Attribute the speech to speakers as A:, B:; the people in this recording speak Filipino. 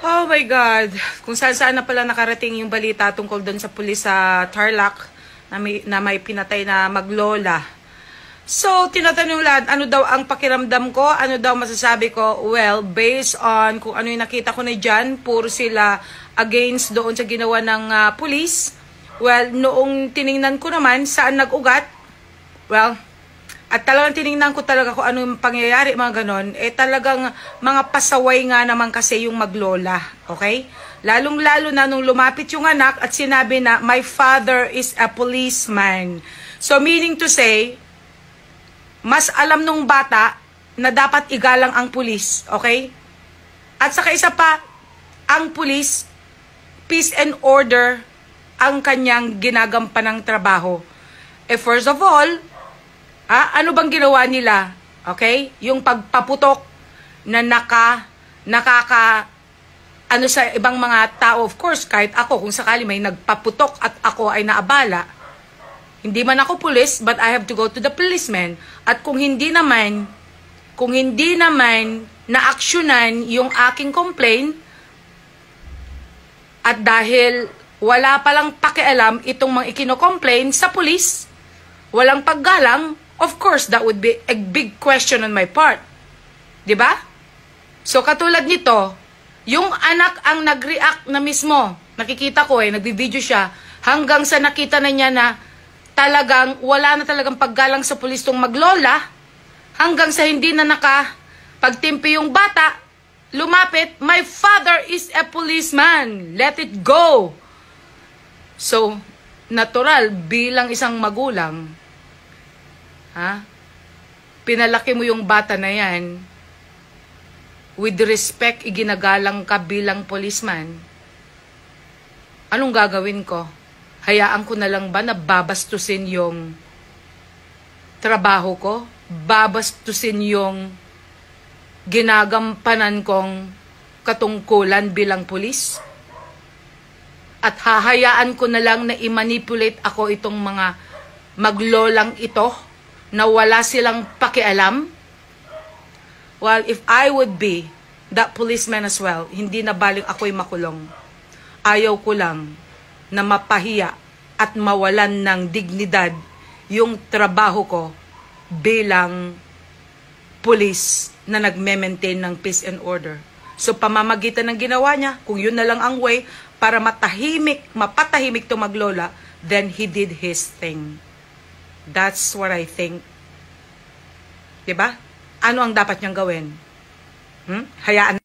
A: Oh my God. Kung saan na pala nakarating yung balita tungkol doon sa pulis sa Tarlac na may pinatay na maglola. So, tinatanong lahat, ano daw ang pakiramdam ko? Ano daw masasabi ko? Well, based on kung ano yung nakita ko na dyan, puro sila against doon sa ginawa ng pulis. Well, noong tiningnan ko naman, saan nag-ugat? Well, at talagang tiningnan ko talaga kung ano yung pangyayari, mga ganon, talagang mga pasaway nga naman kasi yung maglola, okay? Lalong-lalo na nung lumapit yung anak at sinabi na, my father is a policeman. So, meaning to say, mas alam nung bata na dapat igalang ang pulis, okay? At saka isa pa, ang pulis, peace and order, ang kanyang ginagampanang trabaho. First of all, ano bang ginawa nila? Okay? Yung pagpaputok na ano sa ibang mga tao, of course, kahit ako, kung sakali may nagpaputok at ako ay naabala, hindi man ako pulis, but I have to go to the policeman. At kung hindi naman na-actionan yung aking complaint, at dahil wala palang pakialam itong mga ikino-complain sa pulis, walang paggalang, of course, that would be a big question on my part. Diba? So, katulad nito, yung anak ang nag-react na mismo. Nakikita ko nagbi-video siya, hanggang sa nakita na niya na talagang wala na talagang paggalang sa pulis tong maglola, hanggang sa hindi na nakapagtimpi yung bata, lumapit, my father is a policeman. Let it go. So, natural, bilang isang magulang, pinalaki mo yung bata na yan, with respect, iginagalang ka bilang policeman, anong gagawin ko? Hayaan ko na lang ba na babastusin yung trabaho ko? Babastusin yung ginagampanan kong katungkulan bilang pulis? At hahayaan ko na lang na i-manipulate ako itong mga maglolang ito na wala silang pakialam? Well, if I would be that policeman as well, hindi na baling ako'y makulong. Ayaw ko lang na mapahiya at mawalan ng dignidad yung trabaho ko bilang pulis na nagme-maintain ng peace and order. So, pamamagitan ng ginawa niya, kung yun na lang ang way para mapatahimik to maglola, then he did his thing. That's what I think. Diba? Ano ang dapat niyang gawin? Hayaan